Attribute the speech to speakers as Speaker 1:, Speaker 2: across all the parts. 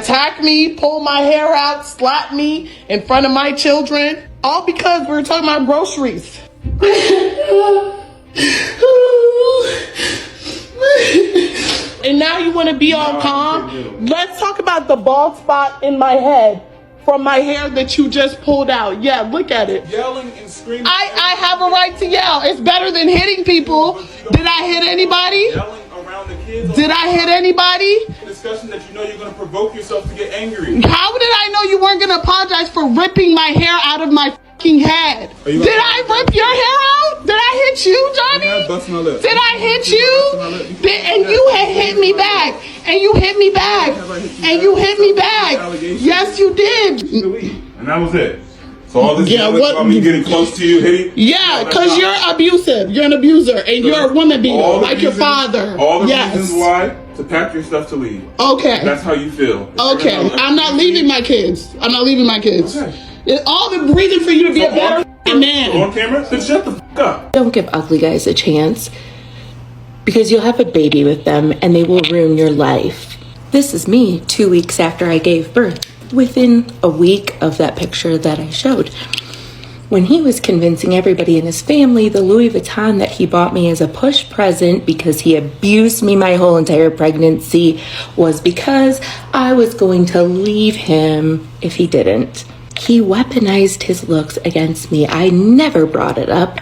Speaker 1: attack me, pull my hair out, slap me in front of my children, all because we were talking about groceries. And now you want to be all calm? Let's talk about the bald spot in my head from my hair that you just pulled out. Yeah, look at it.
Speaker 2: Yelling and screaming.
Speaker 1: I have a right to yell. It's better than hitting people. Did I hit anybody?
Speaker 2: Yelling around the kids.
Speaker 1: Did I hit anybody?
Speaker 2: Discussion that you know you're going to provoke yourself to get angry.
Speaker 1: How did I know you weren't going to apologize for ripping my hair out of my fucking head? Did I rip your hair out? Did I hit you, Johnny? Did I hit you? And you had hit me back. And you hit me back. And you hit me back. Yes, you did.
Speaker 2: And that was it. So all this about me getting close to you, hitting?
Speaker 1: Yeah, because you're abusive. You're an abuser. And you're a woman beater, like your father.
Speaker 2: All the reasons why to pack your stuff to leave.
Speaker 1: Okay.
Speaker 2: That's how you feel.
Speaker 1: Okay. I'm not leaving my kids. I'm not leaving my kids. Okay. All the reason for you to be a better man.
Speaker 2: On camera? Then shut the fuck up.
Speaker 3: Don't give ugly guys a chance, because you'll have a baby with them and they will ruin your life. This is me 2 weeks after I gave birth, within a week of that picture that I showed. When he was convincing everybody in his family the Louis Vuitton that he bought me as a push present because he abused me my whole entire pregnancy was because I was going to leave him if he didn't. He weaponized his looks against me. I never brought it up,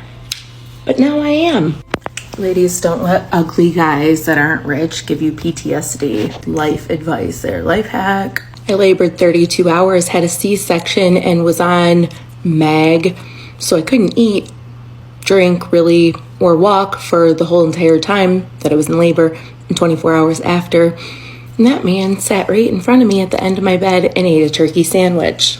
Speaker 3: but now I am. Ladies, don't let ugly guys that aren't rich give you PTSD. Life advice there, life hack. I labored 32 hours, had a C-section, and was on MAG, so I couldn't eat, drink, really, or walk for the whole entire time that I was in labor, and 24 hours after. And that man sat right in front of me at the end of my bed and ate a turkey sandwich.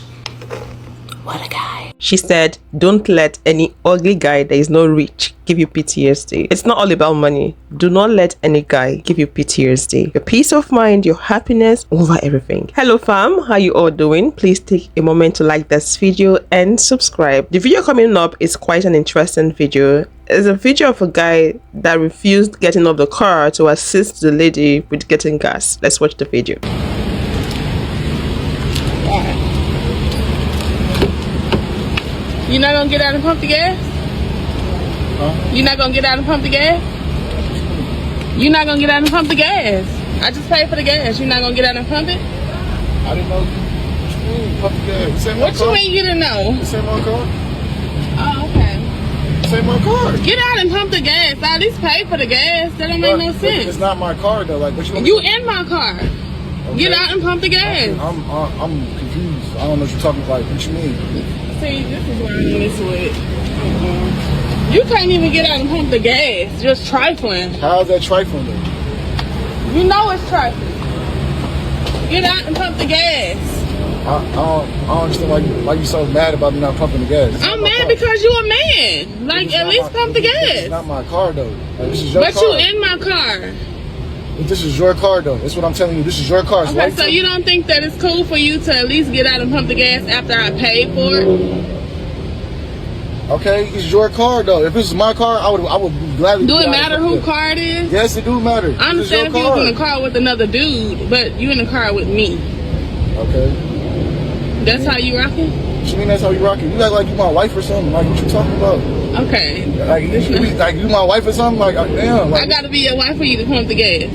Speaker 3: What a guy.
Speaker 4: She said, don't let any ugly guy that is not rich give you PTSD. It's not all about money. Do not let any guy give you PTSD. Your peace of mind, your happiness over everything. Hello fam, how you all doing? Please take a moment to like this video and subscribe. The video coming up is quite an interesting video. It's a video of a guy that refused getting off the car to assist the lady with getting gas. Let's watch the video.
Speaker 1: You're not gonna get out and pump the gas?
Speaker 2: Huh?
Speaker 1: You're not gonna get out and pump the gas? You're not gonna get out and pump the gas? I just paid for the gas. You're not gonna get out and pump it?
Speaker 2: I didn't know. Pump the gas.
Speaker 1: What you mean you didn't know?
Speaker 2: This ain't my car.
Speaker 1: Oh, okay.
Speaker 2: This ain't my car.
Speaker 1: Get out and pump the gas. I at least pay for the gas. That don't make no sense.
Speaker 2: It's not my car though. Like, what
Speaker 1: you in my car. Okay. Get out and pump the gas.
Speaker 2: I'm confused. I don't know what you're talking about. What you mean?
Speaker 1: See, this is where I'm in this with. You can't even get out and pump the gas. Just trifling.
Speaker 2: How's that trifling though?
Speaker 1: You know it's trifling. Get out and pump the gas.
Speaker 2: I don't understand why you so mad about me not pumping the gas.
Speaker 1: I'm mad because you a man. Like, at least pump the gas.
Speaker 2: It's not my car though. Like, this is your car.
Speaker 1: But you in my car.
Speaker 2: This is your car though. That's what I'm telling you. This is your car.
Speaker 1: Okay, so you don't think that it's cool for you to at least get out and pump the gas after I paid for it?
Speaker 2: Okay, it's your car though. If this is my car, I would gladly.
Speaker 1: Do it matter whose car it is?
Speaker 2: Yes, it do matter.
Speaker 1: I understand if you was in the car with another dude, but you in the car with me.
Speaker 2: Okay.
Speaker 1: That's how you rocking?
Speaker 2: What you mean that's how you rocking? You act like you my wife or something. Like, what you talking about?
Speaker 1: Okay.
Speaker 2: Like you my wife or something? Like, damn. Like,
Speaker 1: I gotta be your wife for you to pump the gas.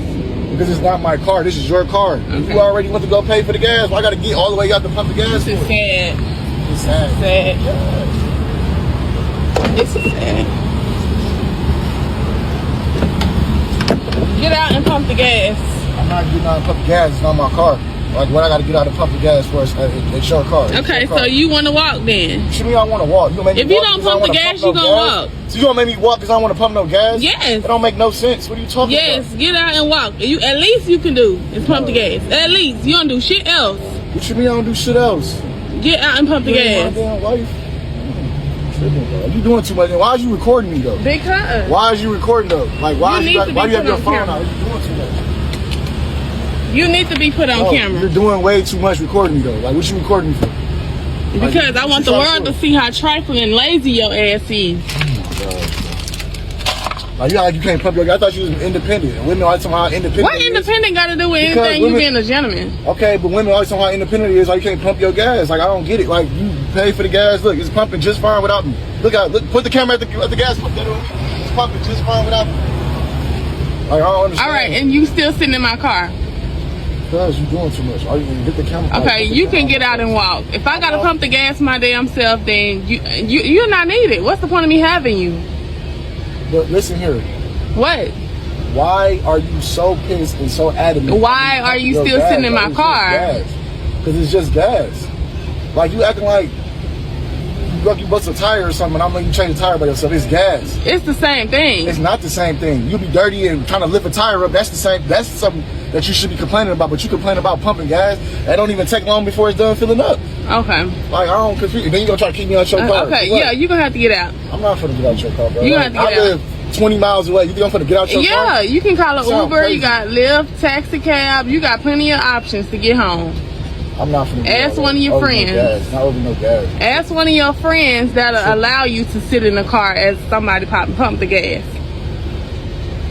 Speaker 2: Because it's not my car. This is your car. Okay. You already went to go pay for the gas. Well, I gotta get all the way out to pump the gas.
Speaker 1: This is sad.
Speaker 2: It's sad.
Speaker 1: Sad. This is sad. Get out and pump the gas.
Speaker 2: I'm not getting out and pump the gas. It's not my car. Like, what I gotta get out and pump the gas for? It's your car.
Speaker 1: Okay, so you want to walk then?
Speaker 2: What you mean I want to walk? You
Speaker 1: if you don't pump the gas, you gonna walk.
Speaker 2: So you gonna make me walk because I don't want to pump no gas?
Speaker 1: Yes.
Speaker 2: It don't make no sense. What are you talking about?
Speaker 1: Yes, get out and walk. You at least you can do is pump the gas. At least you don't do shit else.
Speaker 2: What you mean I don't do shit else?
Speaker 1: Get out and pump the gas.
Speaker 2: My damn wife. You doing too much. Why are you recording me though?
Speaker 1: Because.
Speaker 2: Why is you recording though? Like why do you have your phone out? You doing too much.
Speaker 1: You need to be put on camera.
Speaker 2: You're doing way too much recording me though. Like what you recording me for?
Speaker 1: Because I want the world to see how trifling and lazy your ass is.
Speaker 2: Oh my God. Like, you can't pump your gas. I thought you was independent. And women always talking about how independent.
Speaker 1: What independent got to do with
Speaker 2: Because
Speaker 1: anything? You being a gentleman.
Speaker 2: Okay, but women always talking about how independent it is. Like, you can't pump your gas. Like, I don't get it. Like, you pay for the gas. Look, it's pumping just fine without me. Look, put the camera at the gas pump. It's pumping just fine without me. Like, I don't understand.
Speaker 1: All right, and you still sitting in my car.
Speaker 2: Because you doing too much. All you can get the camera.
Speaker 1: Okay, you can get out and walk. If I gotta pump the gas my damn self, then you're not needed. What's the point of me having you?
Speaker 2: But listen here.
Speaker 1: What?
Speaker 2: Why are you so pissed and so adamant?
Speaker 1: Why are you still sitting in my car?
Speaker 2: Because it's just gas. Like, you acting like you bust a tire or something, and I'm letting you change the tire by yourself. It's gas.
Speaker 1: It's the same thing.
Speaker 2: It's not the same thing. You'll be dirty and trying to lift a tire up. That's the same. That's something that you should be complaining about. But you complain about pumping gas. That don't even take long before it's done filling up.
Speaker 1: Okay.
Speaker 2: Like, I don't confuse. Then you gonna try to keep me out your car.
Speaker 1: Okay. Yeah, you gonna have to get out.
Speaker 2: I'm not gonna get out your car, bro.
Speaker 1: You have to get
Speaker 2: I live 20 miles away. You think I'm gonna get out your car?
Speaker 1: Yeah, you can call an Uber.
Speaker 2: Crazy.
Speaker 1: You got Lyft, taxi cab. You got plenty of options to get home.
Speaker 2: I'm not finna
Speaker 1: Ask one of your friends.
Speaker 2: No gas. Not over no gas.
Speaker 1: Ask one of your friends that'll allow you to sit in the car as somebody pump the gas.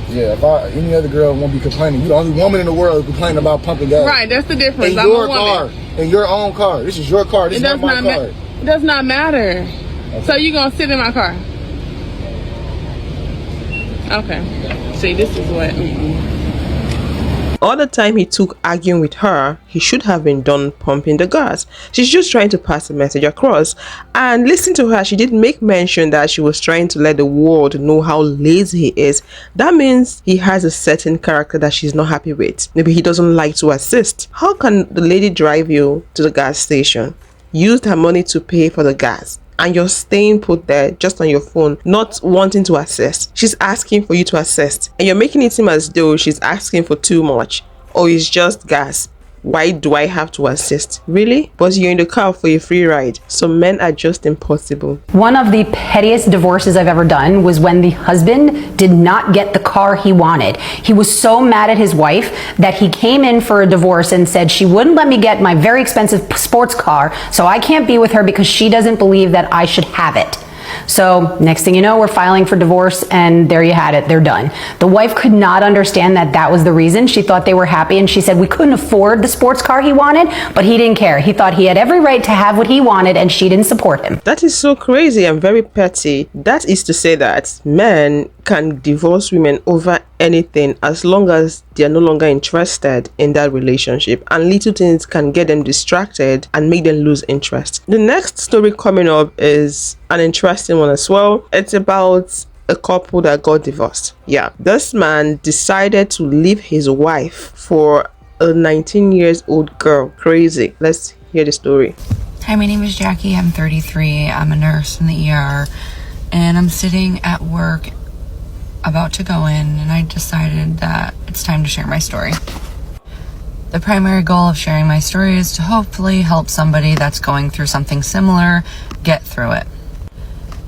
Speaker 2: Yeah, if any other girl won't be complaining. You're the only woman in the world complaining about pumping gas.
Speaker 1: Right, that's the difference.
Speaker 2: In
Speaker 1: I'm
Speaker 2: your
Speaker 1: a woman.
Speaker 2: car, in your own car. This is your car. This is not my car.
Speaker 1: It does not matter. Okay. So you gonna sit in my car? Okay. See, this is what.
Speaker 4: All the time he took arguing with her, he should have been done pumping the gas. She's just trying to pass the message across. And listen to her, she did make mention that she was trying to let the world know how lazy he is. That means he has a certain character that she's not happy with. Maybe he doesn't like to assist. How can the lady drive you to the gas station, use her money to pay for the gas, and you're staying put there just on your phone, not wanting to assist? She's asking for you to assist, and you're making it seem as though she's asking for too much, or it's just gas. Why do I have to assist? Really? But you're in the car for a free ride. So men are just impossible.
Speaker 5: One of the pettiest divorces I've ever done was when the husband did not get the car he wanted. He was so mad at his wife that he came in for a divorce and said she wouldn't let me get my very expensive sports car, so I can't be with her because she doesn't believe that I should have it. So next thing you know, we're filing for divorce, and there you had it. They're done. The wife could not understand that that was the reason. She thought they were happy, and she said we couldn't afford the sports car he wanted, but he didn't care. He thought he had every right to have what he wanted, and she didn't support him.
Speaker 4: That is so crazy and very petty. That is to say that men can divorce women over anything as long as they are no longer interested in that relationship, and little things can get them distracted and make them lose interest. The next story coming up is an interesting one as well. It's about a couple that got divorced. Yeah, this man decided to leave his wife for a 19-year-old girl. Crazy. Let's hear the story.
Speaker 6: Hi, my name is Jackie. I'm 33. I'm a nurse in the ER, and I'm sitting at work about to go in, and I decided that it's time to share my story. The primary goal of sharing my story is to hopefully help somebody that's going through something similar get through it.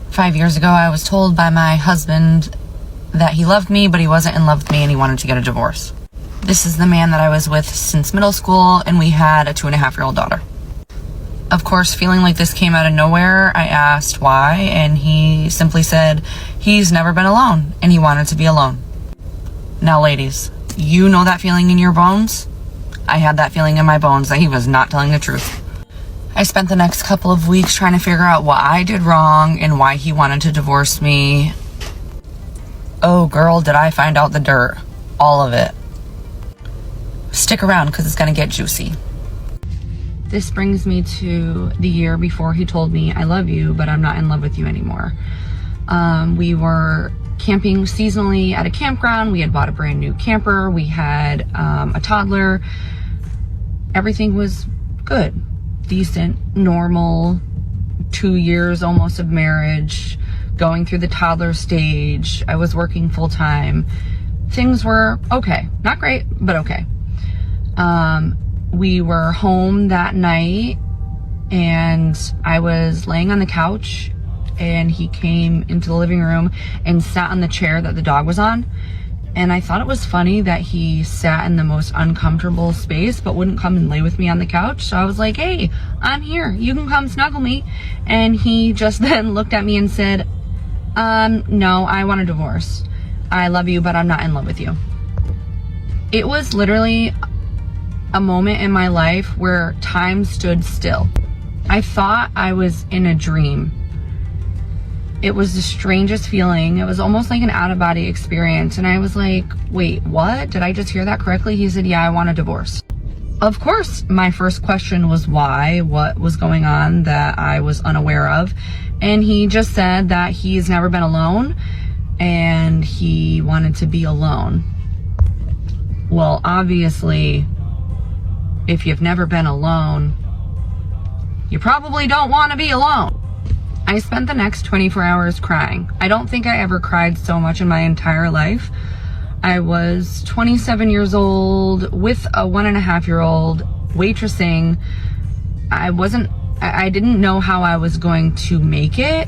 Speaker 6: 5 years ago, I was told by my husband that he loved me, but he wasn't in love with me, and he wanted to get a divorce. This is the man that I was with since middle school, and we had a 2.5-year-old daughter. Of course, feeling like this came out of nowhere, I asked why, and he simply said he's never been alone, and he wanted to be alone. Now, ladies, you know that feeling in your bones? I had that feeling in my bones that he was not telling the truth. I spent the next couple of weeks trying to figure out what I did wrong and why he wanted to divorce me. Oh, girl, did I find out the dirt. All of it. Stick around because it's going to get juicy. This brings me to the year before he told me, I love you, but I'm not in love with you anymore. We were camping seasonally at a campground. We had bought a brand new camper. We had a toddler. Everything was good, decent, normal. 2 years almost of marriage, going through the toddler stage. I was working full time. Things were okay. Not great, but okay. We were home that night, and I was laying on the couch, and he came into the living room and sat on the chair that the dog was on. And I thought it was funny that he sat in the most uncomfortable space but wouldn't come and lay with me on the couch. So I was like, hey, I'm here. You can come snuggle me. And he just then looked at me and said, no, I want a divorce. I love you, but I'm not in love with you. It was literally a moment in my life where time stood still. I thought I was in a dream. It was the strangest feeling. It was almost like an out-of-body experience. And I was like, wait, what? Did I just hear that correctly? He said, yeah, I want a divorce. Of course, my first question was why? What was going on that I was unaware of? And he just said that he's never been alone and he wanted to be alone. Well, obviously, if you've never been alone, you probably don't want to be alone. I spent the next 24 hours crying. I don't think I ever cried so much in my entire life. I was 27 years old with a 1.5-year-old waitressing. I didn't know how I was going to make it,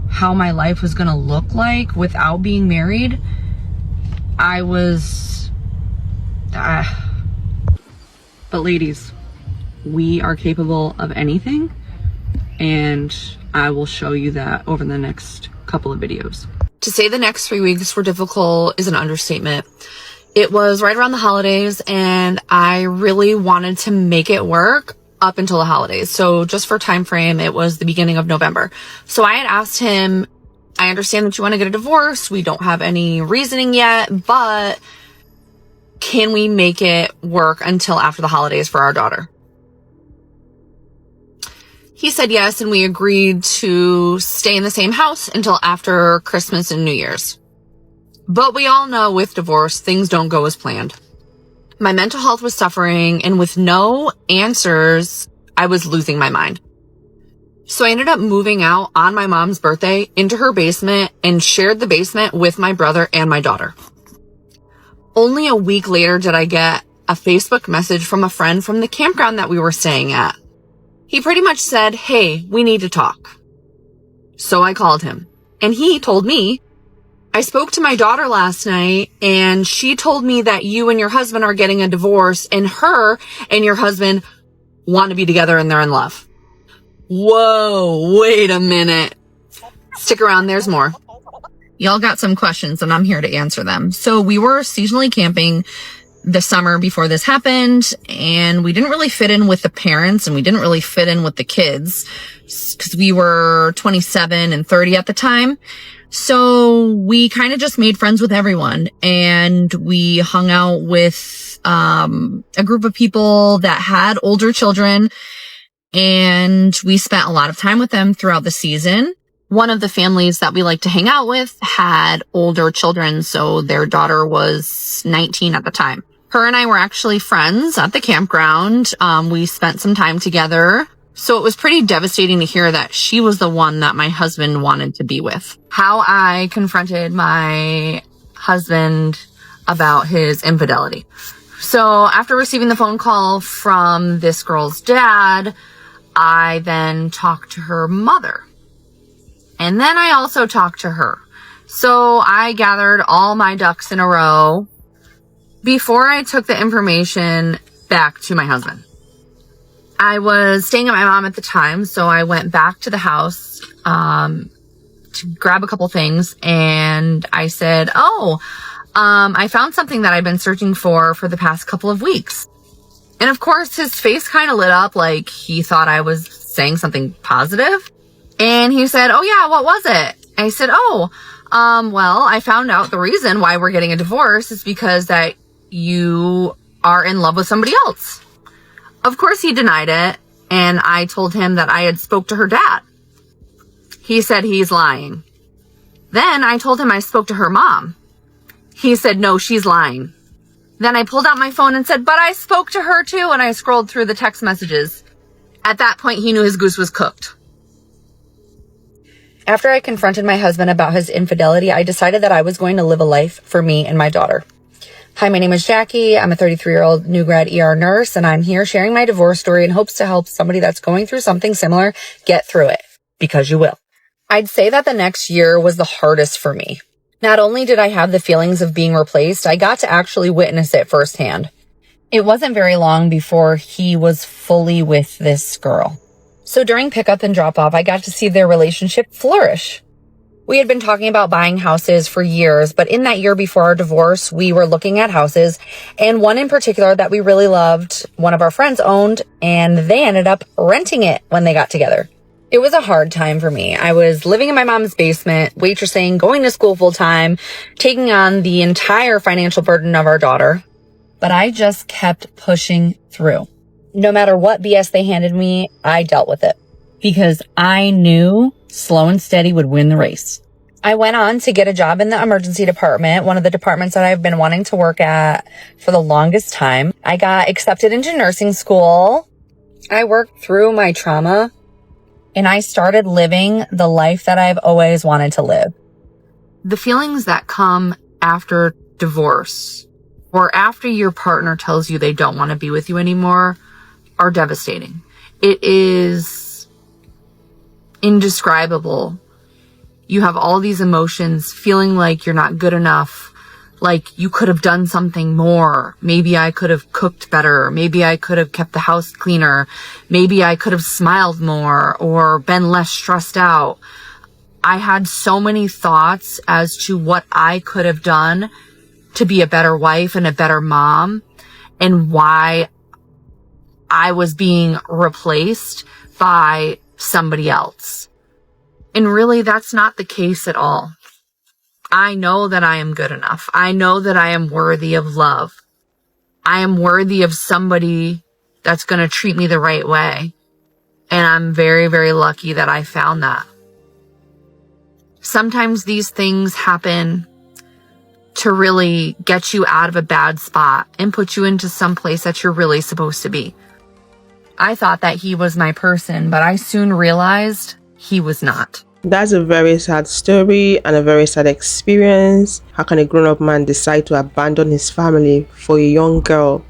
Speaker 6: how my life was going to look like without being married. But ladies, we are capable of anything, and I will show you that over the next couple of videos. To say the next 3 weeks were difficult is an understatement. It was right around the holidays, and I really wanted to make it work up until the holidays. So just for time frame, it was the beginning of November. So I had asked him, I understand that you want to get a divorce. We don't have any reasoning yet, but can we make it work until after the holidays for our daughter? He said yes, and we agreed to stay in the same house until after Christmas and New Year's. But we all know with divorce, things don't go as planned. My mental health was suffering, and with no answers, I was losing my mind. So I ended up moving out on my mom's birthday into her basement and shared the basement with my brother and my daughter. Only a week later did I get a Facebook message from a friend from the campground that we were staying at. He pretty much said, hey, we need to talk. So I called him, and he told me, I spoke to my daughter last night, and she told me that you and your husband are getting a divorce, and her and your husband want to be together and they're in love. Whoa, wait a minute. Stick around, there's more. Y'all got some questions, and I'm here to answer them. So we were seasonally camping the summer before this happened, and we didn't really fit in with the parents, and we didn't really fit in with the kids because we were 27 and 30 at the time. So we kind of just made friends with everyone, and we hung out with a group of people that had older children, and we spent a lot of time with them throughout the season. One of the families that we like to hang out with had older children, so their daughter was 19 at the time. Her and I were actually friends at the campground. We spent some time together. So it was pretty devastating to hear that she was the one that my husband wanted to be with. How I confronted my husband about his infidelity. So after receiving the phone call from this girl's dad, I then talked to her mother. And then I also talked to her. So I gathered all my ducks in a row before I took the information back to my husband. I was staying at my mom at the time, so I went back to the house to grab a couple things, and I said, I found something that I've been searching for the past couple of weeks. And of course, his face kind of lit up like he thought I was saying something positive. And he said, oh yeah, what was it? I said, well, I found out the reason why we're getting a divorce is because that you are in love with somebody else. Of course, he denied it, and I told him that I had spoke to her dad. He said he's lying. Then I told him I spoke to her mom. He said, no, she's lying. Then I pulled out my phone and said, but I spoke to her too, and I scrolled through the text messages. At that point, he knew his goose was cooked. After I confronted my husband about his infidelity, I decided that I was going to live a life for me and my daughter. Hi, my name is Jackie. I'm a 33-year-old new grad ER nurse, and I'm here sharing my divorce story in hopes to help somebody that's going through something similar get through it, because you will. I'd say that the next year was the hardest for me. Not only did I have the feelings of being replaced, I got to actually witness it firsthand. It wasn't very long before he was fully with this girl. So during pickup and drop off, I got to see their relationship flourish, We had been talking about buying houses for years, but in that year before our divorce, we were looking at houses, and one in particular that we really loved, one of our friends owned, and they ended up renting it when they got together. It was a hard time for me. I was living in my mom's basement, waitressing, going to school full time, taking on the entire financial burden of our daughter, but I just kept pushing through. No matter what BS they handed me, I dealt with it because I knew slow and steady would win the race. I went on to get a job in the emergency department, one of the departments that I've been wanting to work at for the longest time. I got accepted into nursing school. I worked through my trauma and I started living the life that I've always wanted to live. The feelings that come after divorce or after your partner tells you they don't want to be with you anymore are devastating. It is indescribable. You have all these emotions, feeling like you're not good enough, like you could have done something more. Maybe I could have cooked better. Maybe I could have kept the house cleaner. Maybe I could have smiled more or been less stressed out. I had so many thoughts as to what I could have done to be a better wife and a better mom, and why I was being replaced by somebody else. And really, that's not the case at all. I know that I am good enough. I know that I am worthy of love. I am worthy of somebody that's going to treat me the right way. And I'm very, very lucky that I found that. Sometimes these things happen to really get you out of a bad spot and put you into some place that you're really supposed to be. I thought that he was my person, but I soon realized he was not.
Speaker 4: That's a very sad story and a very sad experience. How can a grown-up man decide to abandon his family for a young girl?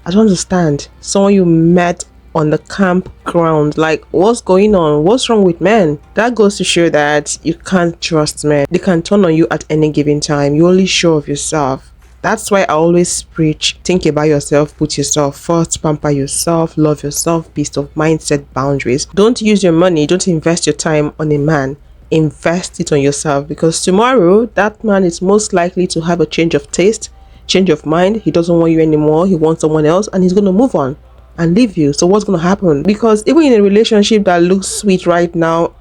Speaker 4: I don't understand. Someone you met on the campground, like, what's going on? What's wrong with men? That goes to show that you can't trust men. They can turn on you at any given time. You're only sure of yourself. That's why I always preach, think about yourself, put yourself first, pamper yourself, love yourself, peace of mind, set boundaries. Don't use your money, don't invest your time on a man. Invest it on yourself, because tomorrow that man is most likely to have a change of taste, change of mind. He doesn't want you anymore, he wants someone else, and he's going to move on and leave you. So what's going to happen? Because even in a relationship that looks sweet right now,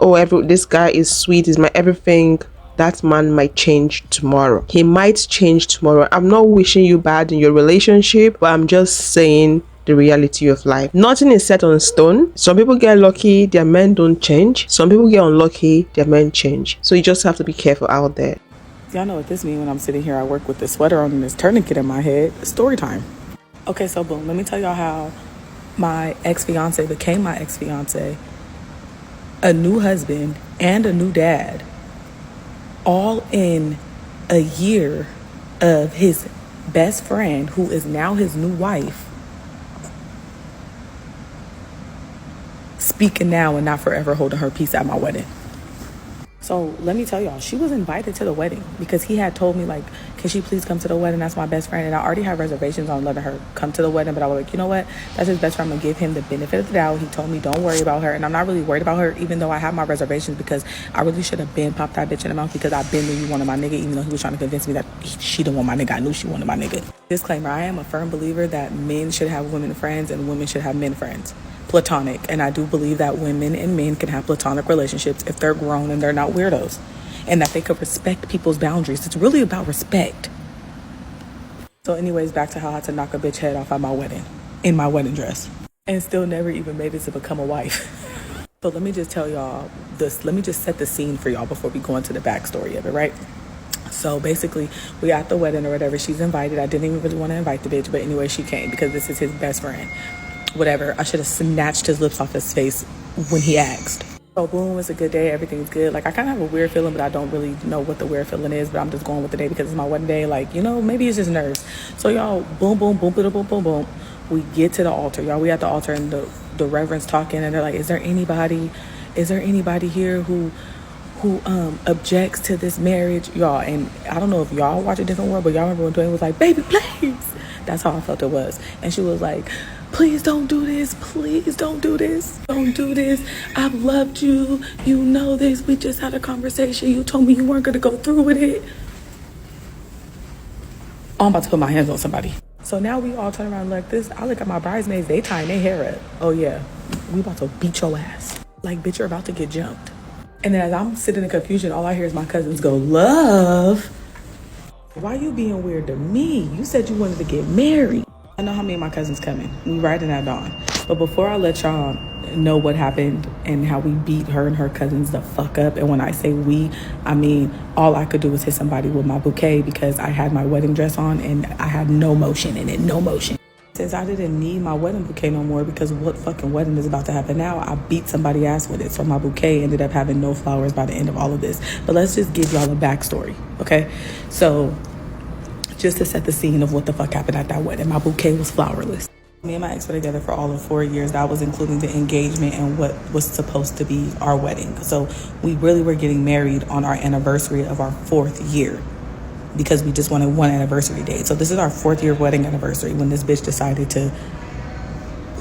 Speaker 4: this guy is sweet, is my everything, that man might change tomorrow. He might change tomorrow. I'm not wishing you bad in your relationship, but I'm just saying the reality of life. Nothing is set on stone. Some people get lucky, their men don't change. Some people get unlucky, their men change. So you just have to be careful out there.
Speaker 7: Y'all know what this means when I'm sitting here. I work with this sweater on and this tourniquet in my head. Story time. Okay, so boom, let me tell y'all how my ex-fiance became my ex-fiance, a new husband, and a new dad, all in a year of his best friend, who is now his new wife, speaking now and not forever, holding her peace at my wedding. So let me tell y'all, she was invited to the wedding because he had told me, like, can she please come to the wedding? That's my best friend. And I already had reservations on letting her come to the wedding, but I was like, you know what? That's his best friend. I'm going to give him the benefit of the doubt. He told me, don't worry about her. And I'm not really worried about her, even though I have my reservations, because I really should have been popped that bitch in the mouth, because I've been knew you wanted my nigga, even though he was trying to convince me that she didn't want my nigga. I knew she wanted my nigga. Disclaimer, I am a firm believer that men should have women friends and women should have men friends. Platonic. And I do believe that women and men can have platonic relationships if they're grown and they're not weirdos, and that they could respect people's boundaries. It's really about respect. So anyways, back to how I had to knock a bitch head off at my wedding in my wedding dress and still never even made it to become a wife. So let me just tell y'all this. Let me just set the scene for y'all before we go into the backstory of it, right? So basically, we at the wedding or whatever. She's invited. I didn't even really want to invite the bitch, but anyway, she came because this is his best friend. Whatever. I should have snatched his lips off his face when he asked. So boom, it's a good day. Everything's good. Like, I kind of have a weird feeling, but I don't really know what the weird feeling is, but I'm just going with the day because it's my wedding day. Like, you know, maybe it's just nerves. So y'all, boom, boom, boom, boom, boom, boom, boom. We get to the altar. Y'all, we at the altar, and the reverend's talking, and they're like, is there anybody here who objects to this marriage? Y'all, and I don't know if y'all watch A Different World, but y'all remember when Dwayne was like, baby, please. That's how I felt it was. And she was like, Please don't do this. Please don't do this. Don't do this. I've loved you. You know this. We just had a conversation. You told me you weren't going to go through with it. Oh, I'm about to put my hands on somebody. So now we all turn around like this. I look at my bridesmaids. They tying their hair up. Oh, yeah. We about to beat your ass. Like, bitch, you're about to get jumped. And then as I'm sitting in confusion, all I hear is my cousins go, love, why you being weird to me? You said you wanted to get married. I know how many of my cousins coming. We riding at dawn. But before I let y'all know what happened and how we beat her and her cousins the fuck up, and when I say we, I mean all I could do was hit somebody with my bouquet because I had my wedding dress on and I had no motion in it, no motion. Since I didn't need my wedding bouquet no more because what fucking wedding is about to happen now, I beat somebody's ass with it. So my bouquet ended up having no flowers by the end of all of this. But let's just give y'all a backstory, okay? So just to set the scene of what the fuck happened at that wedding, my bouquet was flowerless. Me and my ex were together for all of 4 years. That was including the engagement and what was supposed to be our wedding. So we really were getting married on our anniversary of our 4th year, because we just wanted one anniversary date. So this is our 4th year wedding anniversary when this bitch decided to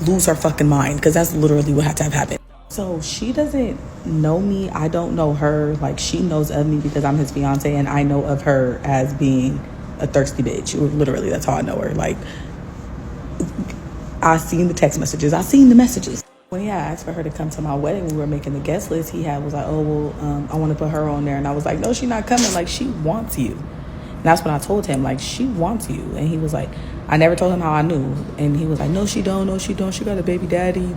Speaker 7: lose her fucking mind, because that's literally what had to have happened. So she doesn't know me. I don't know her. Like, she knows of me because I'm his fiance, and I know of her as being a thirsty bitch. Literally, that's how I know her. Like, I seen the text messages. I seen the messages. When he had asked for her to come to my wedding, we were making the guest list. He was like, oh, well, I want to put her on there. And I was like, no, she's not coming. Like, she wants you. And that's when I told him, like, she wants you. And he was like, I never told him how I knew. And he was like, no, she don't. No, she don't. She got a baby daddy.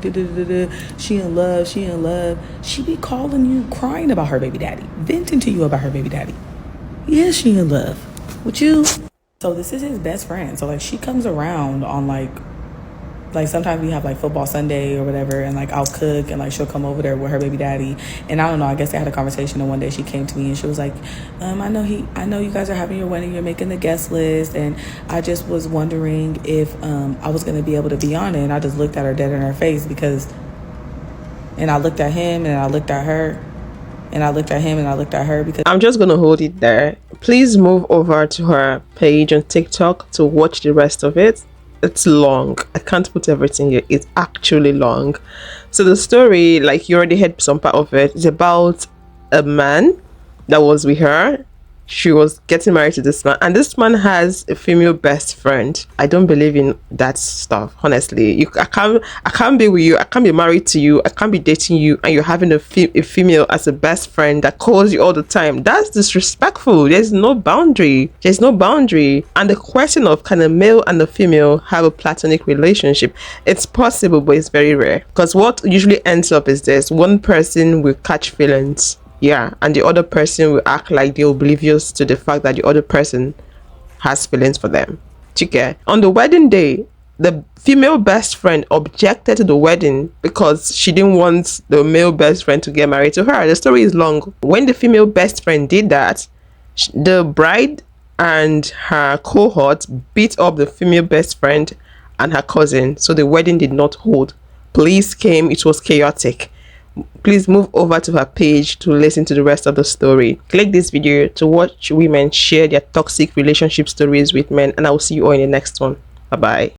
Speaker 7: She in love. She in love. She be calling you, crying about her baby daddy, venting to you about her baby daddy. Yes, she in love with you. So this is his best friend. So, like, she comes around on, like sometimes we have like football Sunday or whatever, and like I'll cook and like she'll come over there with her baby daddy. And I don't know, I guess they had a conversation, and one day she came to me and she was like, I know you guys are having your wedding, you're making the guest list, and I just was wondering if I was gonna be able to be on it. And I just looked at her dead in her face and I looked at him and I looked at her and I looked at him and I looked at her because
Speaker 4: I'm just gonna hold it there. Please move over to her page on TikTok to watch the rest of it. It's long. I can't put everything here. It's actually long. So the story, like you already heard some part of it, is about a man that was with her. She was getting married to this man, and this man has a female best friend. I don't believe in that stuff, honestly. I can't be with you. I can't be married to you. I can't be dating you, and you're having a female as a best friend that calls you all the time. That's disrespectful. There's no boundary. There's no boundary. And the question of, can a male and a female have a platonic relationship? It's possible, but it's very rare. Because what usually ends up is this: one person will catch feelings. Yeah, and the other person will act like they're oblivious to the fact that the other person has feelings for them. Okay. On the wedding day, the female best friend objected to the wedding because she didn't want the male best friend to get married to her. The story is long. When the female best friend did that, the bride and her cohort beat up the female best friend and her cousin, so the wedding did not hold. Police came. It was chaotic. Please move over to her page to listen to the rest of the story. Click this video to watch women share their toxic relationship stories with men, and I will see you all in the next one. Bye bye.